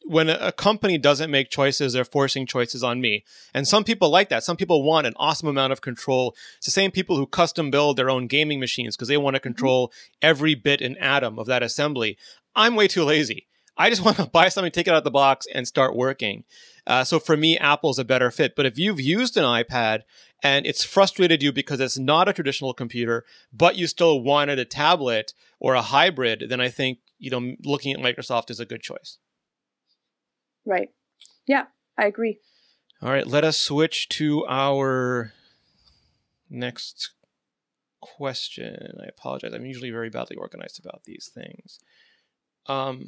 when a company doesn't make choices, they're forcing choices on me. And some people like that. Some people want an awesome amount of control. It's the same people who custom build their own gaming machines because they want to control every bit and atom of that assembly. I'm way too lazy. I just want to buy something, take it out of the box, and start working. So for me, Apple's a better fit. But if you've used an iPad and it's frustrated you because it's not a traditional computer, but you still wanted a tablet or a hybrid, then I think, looking at Microsoft is a good choice. Right. Yeah, I agree. All right, let us switch to our next question. I apologize. I'm usually very badly organized about these things. All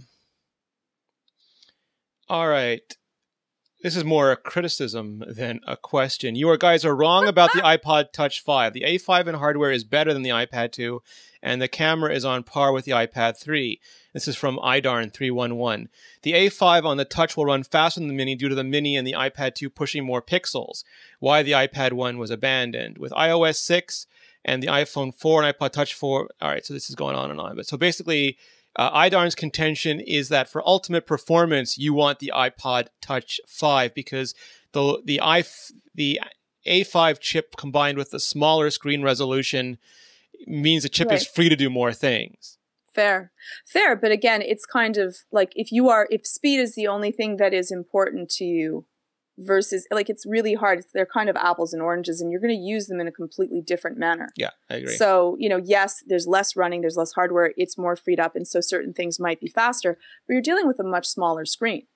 right. This is more a criticism than a question. You guys are wrong about the iPod Touch 5. The A5 in hardware is better than the iPad 2, and the camera is on par with the iPad 3. This is from iDarn311. The A5 on the Touch will run faster than the Mini due to the Mini and the iPad 2 pushing more pixels. Why the iPad 1 was abandoned. With iOS 6 and the iPhone 4 and iPod Touch 4... All right, so this is going on and on. But so basically... iDarn's contention is that for ultimate performance, you want the iPod Touch 5 because the A5 chip combined with the smaller screen resolution means the chip is free to do more things. Fair. But again, it's kind of like if speed is the only thing that is important to you versus it's really hard. They're kind of apples and oranges and you're going to use them in a completely different manner. Yeah, I agree. So, yes, there's less running, there's less hardware, it's more freed up. And so certain things might be faster, but you're dealing with a much smaller screen.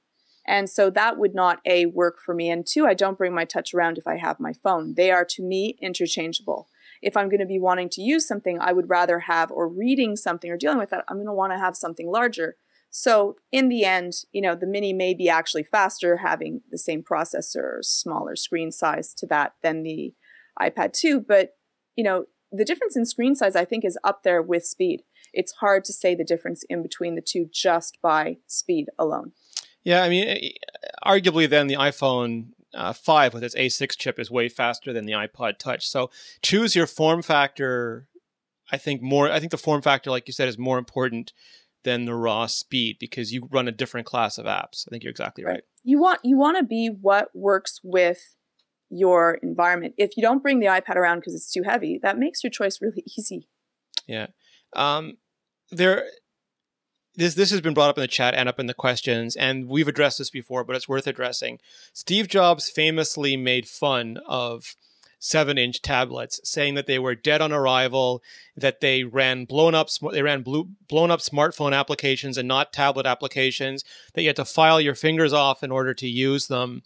And so that would not A, work for me. And two, I don't bring my Touch around if I have my phone. They are to me interchangeable. If I'm going to be wanting to use something, I would rather have, or reading something or dealing with that, I'm going to want to have something larger. So in the end, the Mini may be actually faster, having the same processor, smaller screen size to that than the iPad 2. But, the difference in screen size, I think, is up there with speed. It's hard to say the difference in between the two just by speed alone. Yeah, I mean, arguably then the iPhone 5 with its A6 chip is way faster than the iPod Touch. So choose your form factor. I think the form factor, like you said, is more important than the raw speed because you run a different class of apps. I think you're exactly right. you want to be what works with your environment. If you don't bring the iPad around because it's too heavy, that makes your choice really easy. Yeah. There. This has been brought up in the chat and up in the questions, and we've addressed this before, but it's worth addressing. Steve Jobs famously made fun of 7-inch tablets, saying that they were dead on arrival, that they ran blown up smartphone applications and not tablet applications, that you had to file your fingers off in order to use them,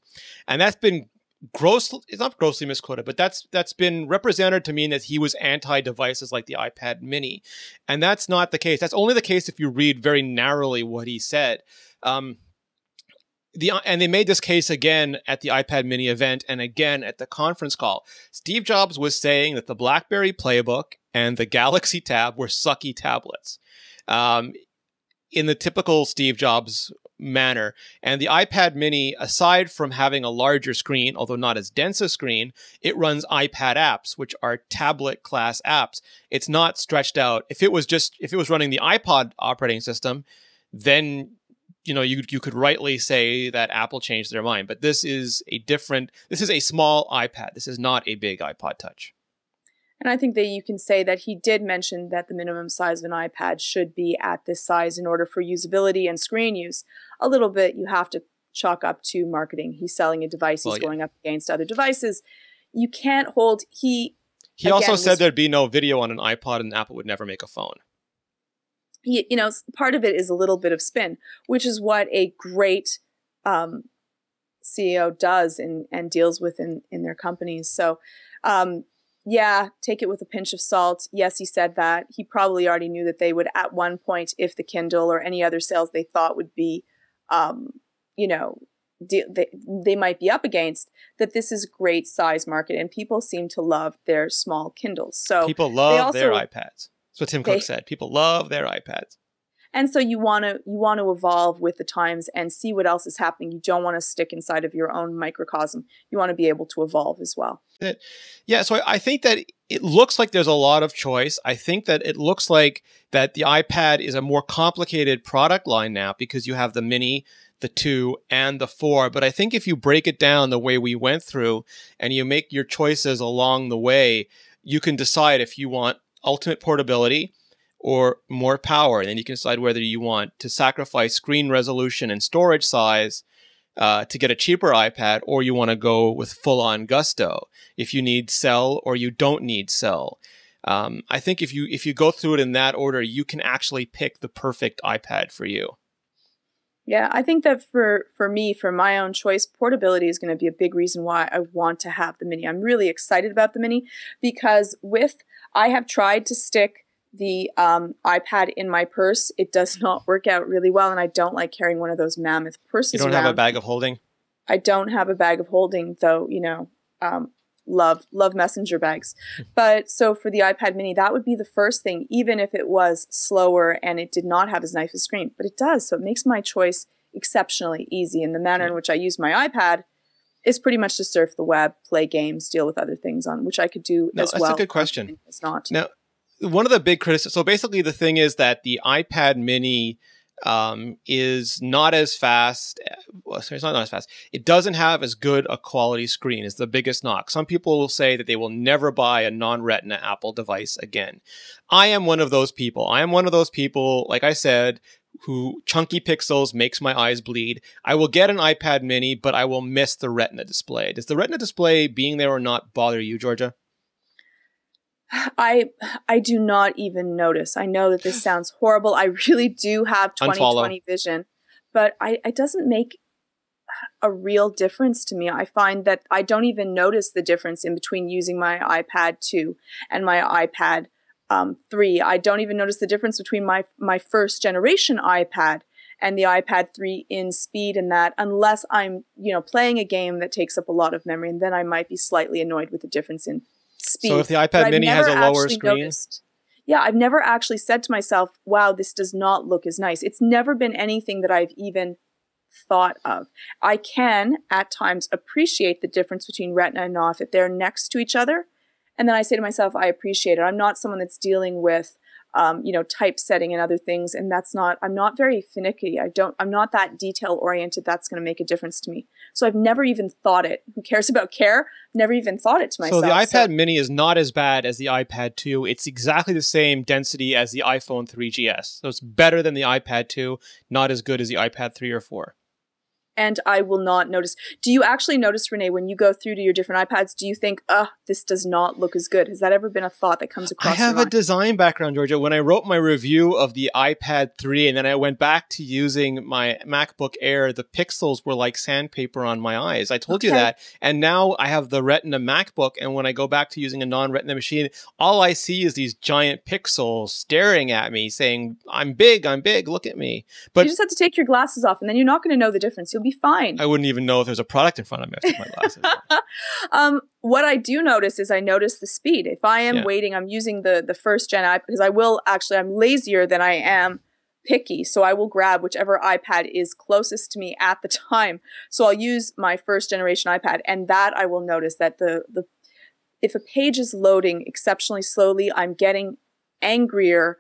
and that's been it's not grossly misquoted, but that's been represented to mean that he was anti-devices like the iPad mini. And that's not the case. That's only the case if you read very narrowly what he said. And they made this case again at the iPad mini event and again at the conference call. Steve Jobs was saying that the BlackBerry Playbook and the Galaxy Tab were sucky tablets. In the typical Steve Jobs manner. And the iPad mini, aside from having a larger screen, although not as dense a screen, it runs iPad apps, which are tablet class apps. It's not stretched out. If it was running the iPod operating system, then you could rightly say that Apple changed their mind. But this is a small iPad. This is not a big iPod Touch. And I think that you can say that he did mention that the minimum size of an iPad should be at this size in order for usability and screen use. A little bit you have to chalk up to marketing. He's selling a device. He's going up against other devices. You can't hold... He also said there'd be no video on an iPod and Apple would never make a phone. Part of it is a little bit of spin, which is what a great CEO does and deals with in their companies. So... yeah, take it with a pinch of salt. Yes, he said that. He probably already knew that they would, at one point, if the Kindle or any other sales they thought would be, they might be up against, that this is a great size market, and people seem to love their small Kindles. So people love their iPads. That's what Tim Cook said. People love their iPads. And so you want to evolve with the times and see what else is happening. You don't want to stick inside of your own microcosm. You want to be able to evolve as well. Yeah, so I think that it looks like there's a lot of choice. I think that it looks like that the iPad is a more complicated product line now because you have the mini, the 2, and the 4. But I think if you break it down the way we went through and you make your choices along the way, you can decide if you want ultimate portability or more power. And then you can decide whether you want to sacrifice screen resolution and storage size to get a cheaper iPad, or you want to go with full-on gusto if you need cell or you don't need cell. I think if you go through it in that order, you can actually pick the perfect iPad for you. Yeah, I think that for me, for my own choice, portability is going to be a big reason why I want to have the mini. I'm really excited about the mini because I have tried to stick the iPad in my purse. It does not work out really well, and I don't like carrying one of those mammoth purses around. You don't have a bag of holding? I don't have a bag of holding, though, love messenger bags. But so for the iPad mini, that would be the first thing, even if it was slower and it did not have as nice a screen. But it does, so it makes my choice exceptionally easy. And the manner in which I use my iPad is pretty much to surf the web, play games, deal with other things on which I could do as well. That's a good question. It's not. Now, one of the big criticisms, so basically the thing is that the iPad mini is not as fast. Well, sorry, it's not as fast. It doesn't have as good a quality screen is the biggest knock. Some people will say that they will never buy a non-Retina Apple device again. I am one of those people. Like I said, who chunky pixels makes my eyes bleed. I will get an iPad mini, but I will miss the Retina display. Does the Retina display being there or not bother you, Georgia? I do not even notice. I know that this sounds horrible. I really do have 20/20 vision, but it doesn't make a real difference to me. I find that I don't even notice the difference in between using my iPad 2 and my iPad 3. I don't even notice the difference between my first generation iPad and the iPad 3 in speed and that, unless I'm playing a game that takes up a lot of memory, and then I might be slightly annoyed with the difference in speed. So if the iPad mini has a lower screen? I've never actually said to myself, wow, this does not look as nice. It's never been anything that I've even thought of. I can, at times, appreciate the difference between Retina and NOF if they're next to each other. And then I say to myself, I appreciate it. I'm not someone that's dealing with typesetting and other things. And I'm not very finicky. I'm not that detail oriented. That's going to make a difference to me. So I've never even thought it. Who cares about care? Never even thought it to myself. So the iPad mini is not as bad as the iPad 2. It's exactly the same density as the iPhone 3GS. So it's better than the iPad 2, not as good as the iPad 3 or 4. And I will not notice. Do you actually notice, Rene, when you go through to your different iPads, do you think, this does not look as good? Has that ever been a thought that comes across your mind? I have a design background, Georgia. When I wrote my review of the iPad 3 and then I went back to using my MacBook Air, the pixels were like sandpaper on my eyes. I told you that. And now I have the Retina MacBook, and when I go back to using a non-Retina machine, all I see is these giant pixels staring at me saying, I'm big, look at me. But you just have to take your glasses off, and then you're not going to know the difference. You'll be fine. I wouldn't even know if there's a product in front of me. I have to take my glasses. What I do notice is I notice the speed. If I am waiting, I'm using the first gen iPad because I'm lazier than I am picky. So I will grab whichever iPad is closest to me at the time. So I'll use my first generation iPad, and that I will notice that if a page is loading exceptionally slowly, I'm getting angrier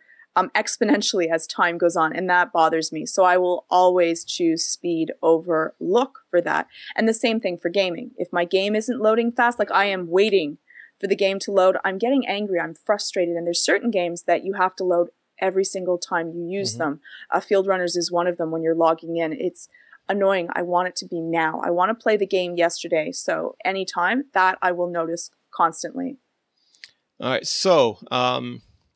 exponentially as time goes on, and that bothers me. So I will always choose speed over look for that. And the same thing for gaming. If my game isn't loading fast, like I am waiting for the game to load, I'm getting angry, I'm frustrated, and there's certain games that you have to load every single time you use them. Field Runners is one of them. When you're logging in, it's annoying. I want it to be now. I want to play the game yesterday. So anytime, that I will notice constantly. All right, so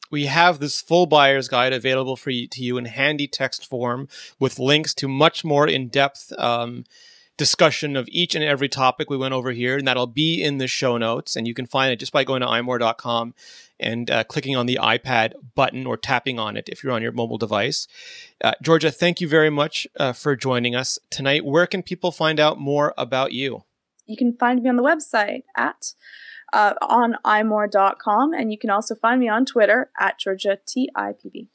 we have this full buyer's guide available to you in handy text form with links to much more in-depth discussion of each and every topic we went over here, and that'll be in the show notes. And you can find it just by going to iMore.com and clicking on the iPad button or tapping on it if you're on your mobile device. Georgia, thank you very much for joining us tonight. Where can people find out more about you? You can find me on the website on iMore.com, and you can also find me on Twitter at GeorgiaTIPB.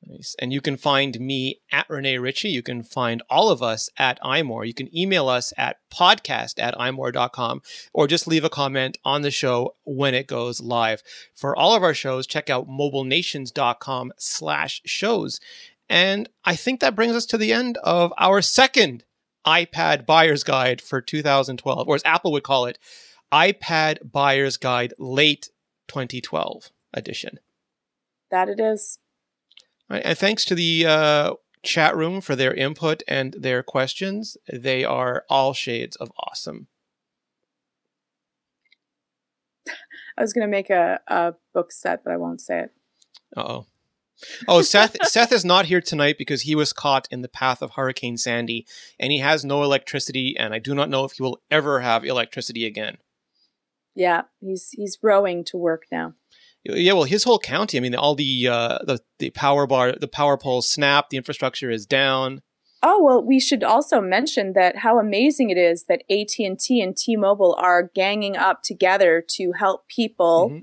Nice. And you can find me at Rene Ritchie. You can find all of us at iMore. You can email us at podcast@imore.com, or just leave a comment on the show when it goes live. For all of our shows, check out mobilenations.com/shows. And I think that brings us to the end of our second iPad Buyer's Guide for 2012, or as Apple would call it, iPad Buyer's Guide Late 2012 edition. That it is. All right, and thanks to the chat room for their input and their questions. They are all shades of awesome. I was going to make a book set, but I won't say it. Uh-oh. Oh, Seth is not here tonight because he was caught in the path of Hurricane Sandy, and he has no electricity, and I do not know if he will ever have electricity again. Yeah, he's rowing to work now. Yeah, well, his whole county. I mean, all the power poles snapped. The infrastructure is down. Oh, well, we should also mention that how amazing it is that AT&T and T-Mobile are ganging up together to help people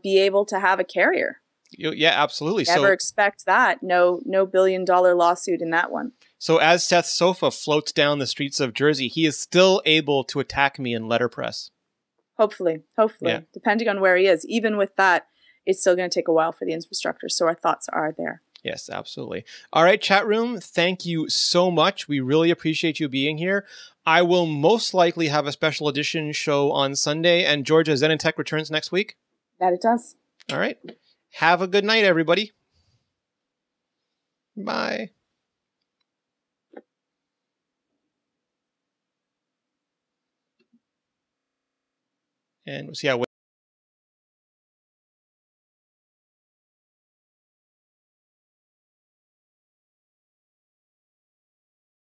be able to have a carrier. Yeah, absolutely. Never expect that. No billion-dollar lawsuit in that one. So as Seth's sofa floats down the streets of Jersey, he is still able to attack me in letterpress. Hopefully, yeah. Depending on where he is. Even with that, it's still going to take a while for the infrastructure. So our thoughts are there. Yes, absolutely. All right, chat room, thank you so much. We really appreciate you being here. I will most likely have a special edition show on Sunday. And Georgia, Zen and Tech returns next week? That it does. All right. Have a good night, everybody. Bye. And we'll see how